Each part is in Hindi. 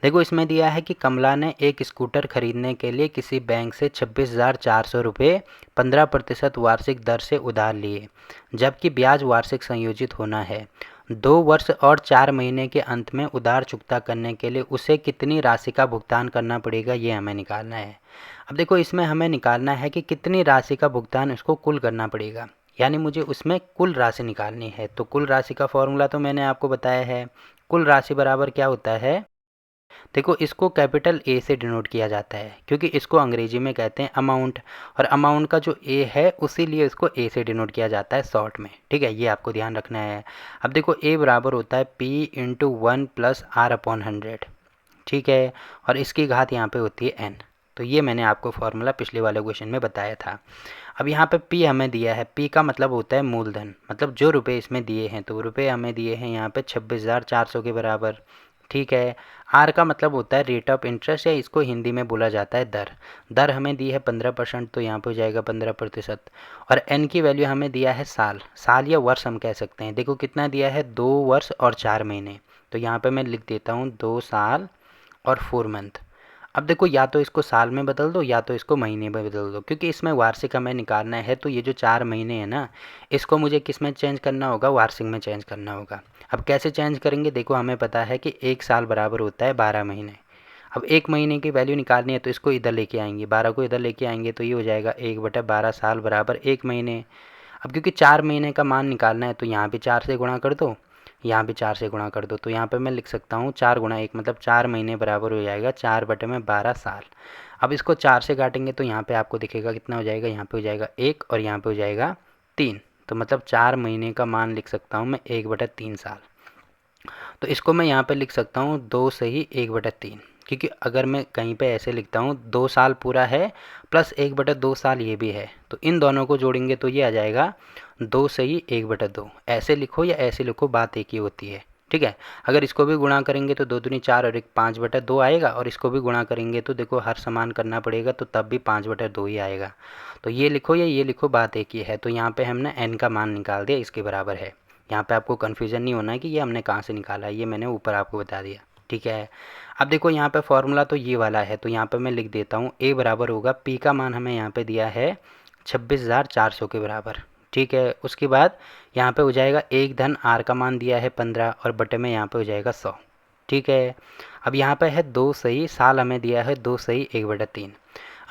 देखो इसमें दिया है कि कमला ने एक स्कूटर खरीदने के लिए किसी बैंक से 26,400 रुपये 15% वार्षिक दर से उधार लिए, जबकि ब्याज वार्षिक संयोजित होना है। 2 वर्ष और 4 महीने के अंत में उधार चुकता करने के लिए उसे कितनी राशि का भुगतान करना पड़ेगा, ये हमें निकालना है। अब देखो इसमें हमें निकालना है कि कितनी राशि का भुगतान इसको कुल करना पड़ेगा, यानी मुझे उसमें कुल राशि निकालनी है। तो कुल राशि का फॉर्मूला तो मैंने आपको बताया है। कुल राशि बराबर क्या होता है, देखो इसको कैपिटल ए से डिनोट किया जाता है क्योंकि इसको अंग्रेजी में कहते हैं अमाउंट, और अमाउंट का जो ए है उसीलिए इसको ए से डिनोट किया जाता है शॉर्ट में। ठीक है, ये आपको ध्यान रखना है। अब देखो ए बराबर होता है पी इंटू 1+r/100। ठीक है, और इसकी घात यहाँ पे होती है n। तो ये मैंने आपको फॉर्मूला पिछले वाले क्वेश्चन में बताया था। अब यहाँ पे p हमें दिया है, p का मतलब होता है मूलधन, मतलब जो रुपए इसमें दिए हैं। तो रुपए हमें दिए हैं यहाँ पे 26,400 के बराबर। ठीक है, r का मतलब होता है रेट ऑफ इंटरेस्ट, या इसको हिंदी में बोला जाता है दर। दर हमें दी है 15%, तो यहाँ पे हो जाएगा 15%। और n की वैल्यू हमें दिया है साल, साल या वर्ष हम कह सकते हैं। देखो कितना दिया है, 2 वर्ष और 4 महीने। तो यहाँ पे मैं लिख देता हूँ 2 साल और 4 मंथ। अब देखो या तो इसको साल में बदल दो या तो इसको महीने में बदल दो, क्योंकि इसमें वार्षिक हमें निकालना है। तो ये जो 4 महीने हैं ना, इसको मुझे किस में चेंज करना होगा, वार्षिक में चेंज करना होगा। अब कैसे चेंज करेंगे, देखो हमें पता है कि 1 साल बराबर होता है 12 महीने। अब 1 महीने की वैल्यू निकालनी है तो इसको इधर लेके आएंगे, 12 को इधर लेके आएंगे, तो ये हो जाएगा 1/12 साल बराबर 1 महीने। अब क्योंकि 4 महीने का मान निकालना है तो यहाँ भी 4 से गुणा कर दो, यहाँ भी 4 से गुणा कर दो। तो यहाँ पे मैं लिख सकता हूँ 4 × 1 मतलब 4 महीने बराबर हो जाएगा 4/12 साल। अब इसको 4 से काटेंगे तो यहाँ पे आपको दिखेगा कितना हो जाएगा, यहाँ पे हो जाएगा 1 और यहाँ पे हो जाएगा 3। तो मतलब 4 महीने का मान लिख सकता हूँ मैं 1/3 साल। तो इसको मैं यहाँ पे लिख सकता हूँ 2 सही 1/3, क्योंकि अगर मैं कहीं पे ऐसे लिखता हूँ 2 साल पूरा है प्लस 1/2 साल ये भी है, तो इन दोनों को जोड़ेंगे तो ये आ जाएगा 2 सही 1/2। ऐसे लिखो या ऐसे लिखो, बात एक ही होती है। ठीक है, अगर इसको भी गुणा करेंगे तो 2 दूनी 4 और 1 5/2 आएगा, और इसको भी गुणा करेंगे तो देखो हर समान करना पड़ेगा तो तब भी 5/2 ही आएगा। तो ये लिखो या ये लिखो, बात एक ही है। तो यहाँ पे हमने n का मान निकाल दिया, इसके बराबर है। यहाँ पे आपको कन्फ्यूज़न नहीं होना है कि ये हमने कहाँ से निकाला है, ये मैंने ऊपर आपको बता दिया। ठीक है, अब देखो यहाँ पे फॉर्मूला तो ये वाला है, तो यहाँ पे मैं लिख देता हूँ a बराबर होगा, p का मान हमें यहाँ पे दिया है 26,400 के बराबर। ठीक है, उसके बाद यहाँ पे हो जाएगा 1 धन r का मान दिया है 15 और बटे में यहाँ पे हो जाएगा 100। ठीक है, अब यहाँ पे है 2 सही, साल हमें दिया है 2 सही 1/3।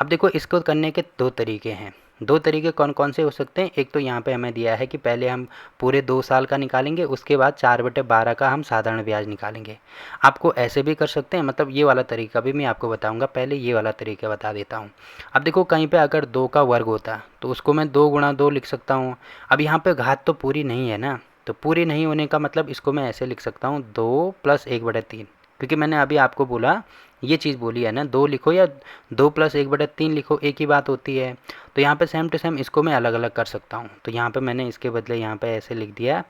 अब देखो इसको करने के 2 तरीके हैं। 2 तरीके कौन कौन से हो सकते हैं, एक तो यहाँ पे हमें दिया है कि पहले हम पूरे 2 साल का निकालेंगे, उसके बाद 4/12 का हम साधारण ब्याज निकालेंगे। आपको ऐसे भी कर सकते हैं, मतलब ये वाला तरीका भी मैं आपको बताऊंगा, पहले ये वाला तरीका बता देता हूँ। अब देखो कहीं पे अगर 2 का वर्ग होता तो उसको मैं 2 × 2 लिख सकता हूँ। अब यहाँ पे घात तो पूरी नहीं है ना, तो पूरी नहीं होने का मतलब इसको मैं ऐसे लिख सकता हूँ 2 + 1/3, क्योंकि मैंने अभी आपको बोला, ये चीज़ बोली है ना, 2 लिखो या 2 + 1/3 लिखो, एक ही बात होती है। तो यहाँ पे सेम टू सेम इसको मैं अलग अलग कर सकता हूँ। तो यहाँ पे मैंने इसके बदले यहाँ पे ऐसे लिख दिया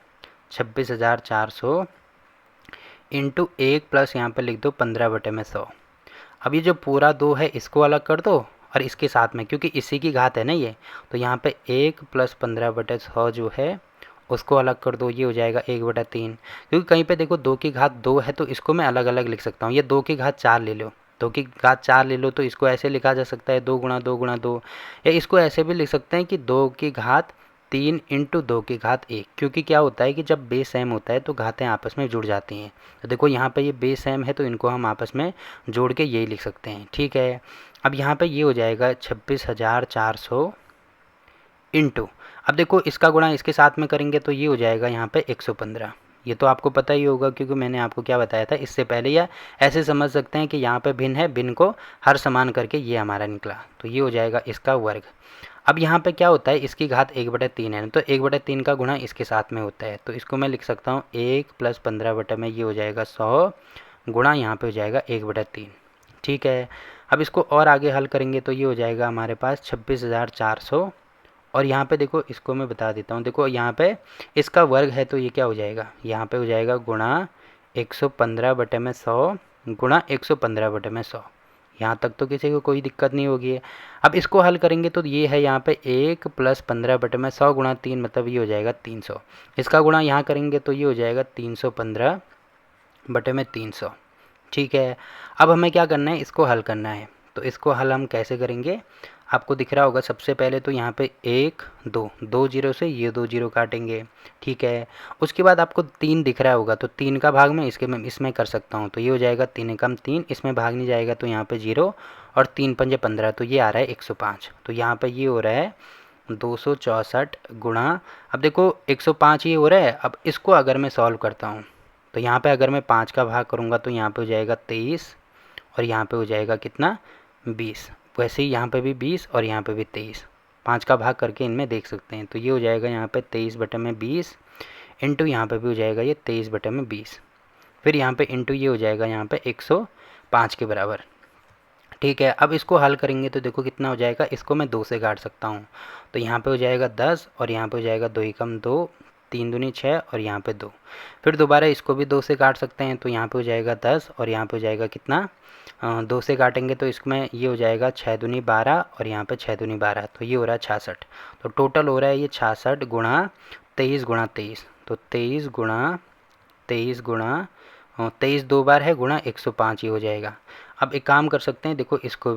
26,400 इंटू 1 प्लस यहाँ पे लिख दो 15/100। अब ये जो पूरा 2 है इसको अलग कर दो, और इसके साथ में क्योंकि इसी की घात है ना ये, तो यहाँ पे 1 + 15/100 जो है उसको अलग कर दो, ये हो जाएगा 1/3। क्योंकि कहीं पे देखो 2 की घात 2 है तो इसको मैं अलग अलग लिख सकता हूँ। ये 2 की घात 4 ले लो, 2 की घात 4 ले लो तो इसको ऐसे लिखा जा सकता है 2 × 2 × 2, या इसको ऐसे भी लिख सकते हैं कि 2 की घात 3 इंटू 2 की घात 1। क्योंकि क्या होता है कि जब बेस सेम होता है तो घातें आपस में जुड़ जाती हैं। तो देखो यहाँ पे ये बेस सेम है तो इनको हम आपस में जोड़ के यही लिख सकते हैं। ठीक है, अब यहाँ पे ये हो जाएगा 26,400 इंटू, अब देखो इसका गुणा इसके साथ में करेंगे तो ये हो जाएगा यहाँ पे 115। ये तो आपको पता ही होगा क्योंकि मैंने आपको क्या बताया था इससे पहले, या ऐसे समझ सकते हैं कि यहाँ पे भिन्न है, भिन्न को हर समान करके ये हमारा निकला, तो ये हो जाएगा इसका वर्ग। अब यहाँ पे क्या होता है, इसकी घात 1/3 है, तो 1/3 का गुणा इसके साथ में होता है, तो इसको मैं लिख सकता हूँ 1 + 15 में ये हो जाएगा 100 गुणा यहाँ पे हो जाएगा 1/3। ठीक है, अब इसको और आगे हल करेंगे तो ये हो जाएगा हमारे पास 26,400, और यहाँ पे देखो इसको मैं बता देता हूँ, देखो यहाँ पे इसका वर्ग है तो ये क्या हो जाएगा, यहाँ पे हो जाएगा गुणा 115/100 गुणा 115/100। यहाँ तक तो किसी को कोई दिक्कत नहीं होगी। अब इसको हल करेंगे तो ये है यहाँ पे 1 + 15/100 गुणा 3 मतलब ये हो जाएगा 300। इसका गुणा यहाँ करेंगे तो ये हो जाएगा 315/300। ठीक है। अब हमें क्या करना है, इसको हल करना है। तो इसको हल हम कैसे करेंगे, आपको दिख रहा होगा। सबसे पहले तो यहाँ पे 1 2 2 जीरो से ये 2 जीरो काटेंगे, ठीक है। उसके बाद आपको 3 दिख रहा होगा, तो 3 का भाग मैं इसमें कर सकता हूँ। तो ये हो जाएगा 3 एकम 3, इसमें भाग नहीं जाएगा तो यहाँ पे 0, और 3 पंजे 15, तो ये आ रहा है 105। तो यहाँ पे ये हो रहा है 264 गुणा, अब देखो 105 ये हो रहा है। अब इसको अगर मैं सॉल्व करता हूँ, तो यहाँ पे अगर मैं 5 का भाग करूँगा तो यहाँ पे हो जाएगा 23, और यहाँ पे हो जाएगा कितना, 20। वैसे ही यहाँ पे भी 20 और यहाँ पे भी 23, 5 का भाग करके इनमें देख सकते हैं। तो ये हो जाएगा यहाँ पे 23 बटे में 20, इंटू यहाँ पे भी हो जाएगा ये 23 बटे में 20, फिर यहाँ पे इंटू ये हो जाएगा यहाँ पे 105 के बराबर, ठीक है। अब इसको हल करेंगे तो देखो कितना हो जाएगा, इसको मैं 2 से काट सकता हूँ। तो यहाँ पे हो जाएगा 10, और यहाँ पे हो जाएगा 2 एकम 2, 3 दूनी 6, और यहाँ पे 2। फिर दोबारा इसको भी 2 से काट सकते हैं। तो यहाँ पे हो जाएगा 10, और यहाँ पे हो जाएगा कितना, 2 से काटेंगे तो इसमें ये हो जाएगा 6 दूनी 12, और यहाँ पे 6 दूनी 12, तो ये हो रहा है 66। तो टोटल हो रहा है ये 66 गुणा 23 गुणा 23। तो 23 गुणा 23 गुणा 23 2 बार है गुणा 105 ये हो जाएगा। अब एक काम कर सकते हैं, देखो इसको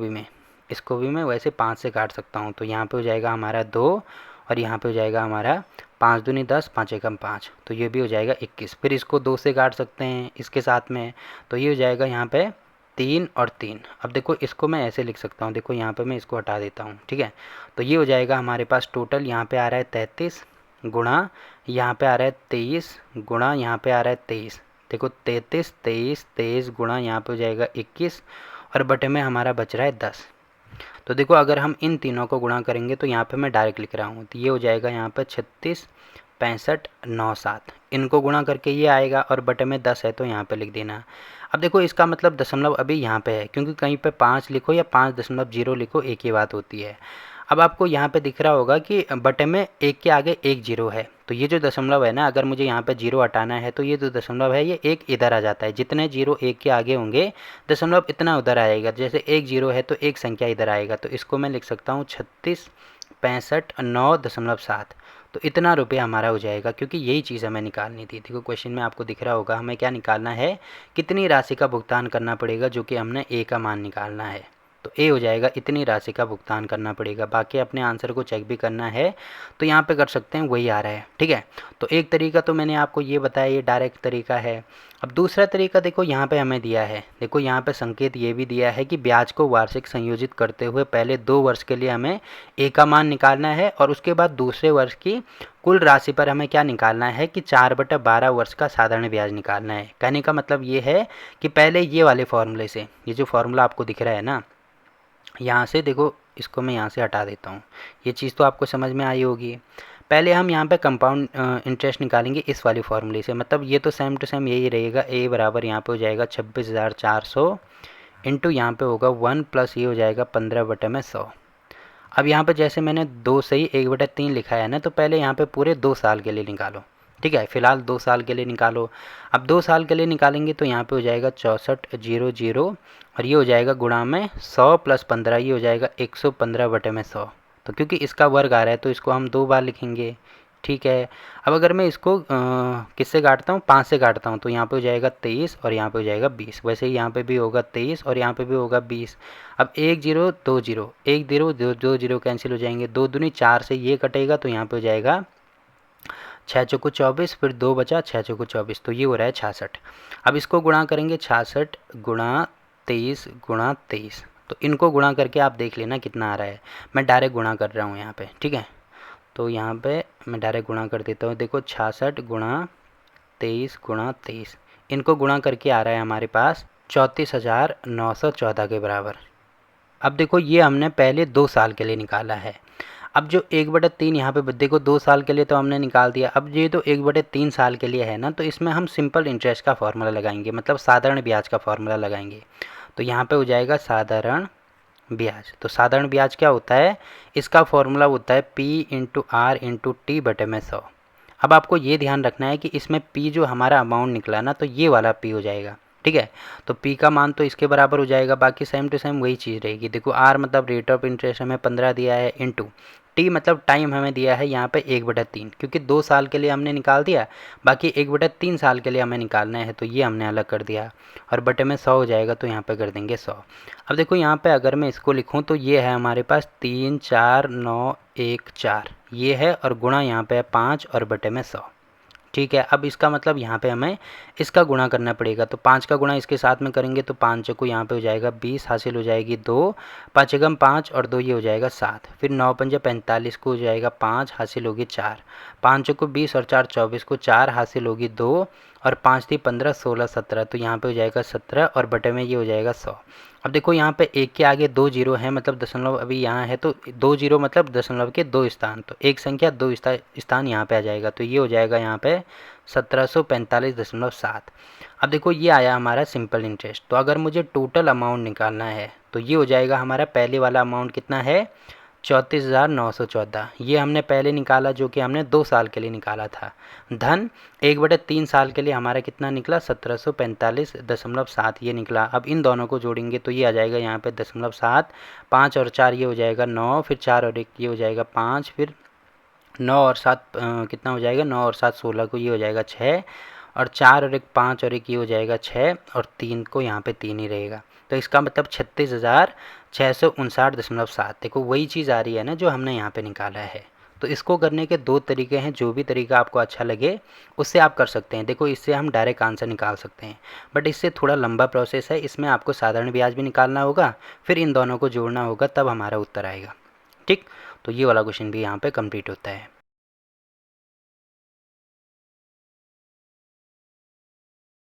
भी मैं वैसे 5 से काट सकता हूँ। तो यहाँ पे हो जाएगा हमारा 2, और यहाँ पे हो जाएगा हमारा 5 दूनी 10, 5 एकम 5, तो ये भी हो जाएगा 21। फिर इसको 2 से काट सकते हैं इसके साथ में, तो ये हो जाएगा यहाँ पे 3 और 3। अब देखो इसको मैं ऐसे लिख सकता हूँ, देखो यहाँ पे मैं इसको हटा देता हूँ, ठीक है। तो ये हो जाएगा हमारे पास टोटल यहाँ पे आ रहा है 33 गुणा यहाँ पे आ रहा है 23 गुणा यहाँ पे आ रहा है 23। देखो 33 23 23 गुणा यहाँ पे हो जाएगा 21, और बटे में हमारा बच रहा है 10। तो देखो अगर हम इन तीनों को गुणा करेंगे तो यहाँ पे मैं डायरेक्ट लिख रहा हूँ, तो ये हो जाएगा यहाँ पे 36 65 9 7, इनको गुणा करके ये आएगा, और बटे में 10 है तो यहाँ पे लिख देना। अब देखो इसका मतलब दशमलव अभी यहाँ पे है, क्योंकि कहीं पे 5 लिखो या 5.0 लिखो एक ही बात होती है। अब आपको यहाँ पे दिख रहा होगा कि बटे में 1 के आगे 1 जीरो है, तो ये जो दशमलव है ना, अगर मुझे यहाँ पे जीरो हटाना है तो ये जो दशमलव है ये 1 इधर आ जाता है। जितने जीरो 1 के आगे होंगे दशमलव इतना उधर आएगा। जैसे 1 जीरो है तो एक संख्या इधर आएगा, तो इसको मैं लिख सकता हूँ 36 65 9.7। तो इतना रुपये हमारा हो जाएगा, क्योंकि यही चीज़ हमें निकालनी थी। देखो क्वेश्चन में आपको दिख रहा होगा हमें क्या निकालना है, कितनी राशि का भुगतान करना पड़ेगा, जो कि हमने ए का मान निकालना है। तो ए हो जाएगा इतनी राशि का भुगतान करना पड़ेगा। बाकी अपने आंसर को चेक भी करना है तो यहाँ पे कर सकते हैं, वही आ रहा है, ठीक है। तो एक तरीका तो मैंने आपको ये बताया, ये डायरेक्ट तरीका है। अब दूसरा तरीका देखो यहाँ पे हमें दिया है, देखो यहाँ पे संकेत ये भी दिया है कि ब्याज को वार्षिक संयोजित करते हुए पहले 2 वर्ष के लिए हमें ए का मान निकालना है, और उसके बाद दूसरे वर्ष की कुल राशि पर हमें क्या निकालना है कि 4/12 वर्ष का साधारण ब्याज निकालना है। कहने का मतलब ये है कि पहले ये वाले फॉर्मूले से, ये जो फॉर्मूला आपको दिख रहा है ना, यहाँ से देखो इसको मैं यहाँ से हटा देता हूँ। ये चीज़ तो आपको समझ में आई होगी। पहले हम यहाँ पे कंपाउंड इंटरेस्ट निकालेंगे इस वाली फॉर्मूले से, मतलब ये तो सेम टू सेम यही रहेगा। ए बराबर यहाँ पे हो जाएगा 26,400 इंटू यहाँ पे होगा 1 प्लस ये हो जाएगा 15/100। अब यहाँ पे जैसे मैंने 2 से ही 1/3 लिखा है ना, तो पहले यहाँ पे पूरे 2 साल के लिए निकालो, ठीक है। फिलहाल 2 साल के लिए निकालो। अब 2 साल के लिए निकालेंगे तो यहाँ पे हो जाएगा 64,000, और ये हो जाएगा गुणा में 100 प्लस 15, ये हो जाएगा 115/100। तो क्योंकि इसका वर्ग आ रहा है तो इसको हम 2 बार लिखेंगे, ठीक है। अब अगर मैं इसको किससे काटता हूँ, 5 से काटता हूँ, तो यहाँ पे हो जाएगा 23, और यहाँ पे हो जाएगा 20। वैसे ही यहाँ पे भी होगा 23, और यहाँ पे भी होगा 20। अब 1 0 2 0, 1 0 2 0 कैंसिल हो जाएंगे, 2 दूनी 4 से ये कटेगा, तो यहाँ पे हो जाएगा 6 चौको 24, फिर 2 बचा, 6 चौको 24, तो ये हो रहा है 66। अब इसको गुणा करेंगे 66 गुणा 23 गुणा 23, तो इनको गुणा करके आप देख लेना कितना आ रहा है। मैं डायरेक्ट गुणा कर रहा हूँ यहाँ पे, ठीक है। तो यहाँ पे मैं डायरेक्ट गुणा कर देता हूँ। देखो 66 गुणा 23 गुणा 23, इनको गुणा करके आ रहा है हमारे पास 34,914 के बराबर। अब देखो ये हमने पहले 2 साल के लिए निकाला है। अब जो 1/3 यहाँ पे देखो 2 साल के लिए तो हमने निकाल दिया। अब ये तो 1/3 साल के लिए है ना, तो इसमें हम सिंपल इंटरेस्ट का फॉर्मूला लगाएंगे, मतलब साधारण ब्याज का फॉर्मूला लगाएंगे। तो यहाँ पे हो जाएगा साधारण ब्याज। तो साधारण ब्याज क्या होता है, इसका फॉर्मूला होता है P/R/T/100। अब आपको ये ध्यान रखना है कि इसमें P जो हमारा अमाउंट निकला ना, तो ये वाला P हो जाएगा, ठीक है। तो P का मान तो इसके बराबर हो जाएगा, बाकी सेम टू सेम वही चीज़ रहेगी। देखो R मतलब रेट ऑफ इंटरेस्ट हमें 15 दिया है, इंटू टी मतलब टाइम हमें दिया है यहाँ पे 1/3, क्योंकि 2 साल के लिए हमने निकाल दिया, बाकी 1/3 साल के लिए हमें निकालना है, तो ये हमने अलग कर दिया। और बटे में 100 हो जाएगा, तो यहाँ पे कर देंगे 100। अब देखो यहाँ पे अगर मैं इसको लिखूँ तो ये है हमारे पास 3 4 9 1 4 ये है, और गुणा यहाँ पे है 5 और बटे में 100। ठीक है, अब इसका मतलब यहाँ पे हमें इसका गुणा करना पड़ेगा, तो 5 का गुणा इसके साथ में करेंगे तो 5 को यहाँ पे हो जाएगा 20, हासिल हो जाएगी 2, 5 एकम 5 और 2 ये हो जाएगा 7, फिर 9 पंजे 45 को हो जाएगा 5, हासिल होगी 4, 5 को 20 और 4 24 को 4, हासिल होगी 2, और 5 थी 15 16 17, तो यहाँ पे हो जाएगा 17 और बटे में ये हो जाएगा 100। अब देखो यहाँ पे एक के आगे 2 जीरो हैं, मतलब दशमलव अभी यहाँ है, तो 2 जीरो मतलब दशमलव के 2 स्थान, तो एक संख्या 2 स्थान यहाँ पे आ जाएगा, तो ये हो जाएगा यहाँ पे 1745.7। अब देखो ये आया हमारा सिंपल इंटरेस्ट। तो अगर मुझे टोटल अमाउंट निकालना है तो ये हो जाएगा हमारा पहले वाला अमाउंट कितना है 34,914, ये हमने पहले निकाला जो कि हमने 2 साल के लिए निकाला था। धन 1/3 साल के लिए हमारा कितना निकला 1745.7 ये निकला। अब इन दोनों को जोड़ेंगे तो ये आ जाएगा यहाँ पे 0.7, 5 और 4 ये हो जाएगा 9, फिर 4 और 1 ये हो जाएगा 5, फिर 9 और 7 कितना हो जाएगा 9 और 7 16 को ये हो जाएगा 6, और 4 और 1 5 और 1 ये हो जाएगा 6, और 3 को यहाँ पे 3 ही रहेगा, तो इसका मतलब 36,659.7। देखो वही चीज़ आ रही है ना जो हमने यहाँ पे निकाला है। तो इसको करने के 2 तरीके हैं, जो भी तरीका आपको अच्छा लगे उससे आप कर सकते हैं। देखो इससे हम डायरेक्ट आंसर निकाल सकते हैं, बट इससे थोड़ा लंबा प्रोसेस है, इसमें आपको साधारण ब्याज भी निकालना होगा, फिर इन दोनों को जोड़ना होगा, तब हमारा उत्तर आएगा। ठीक, तो ये वाला क्वेश्चन भी यहाँ पे कंप्लीट होता है।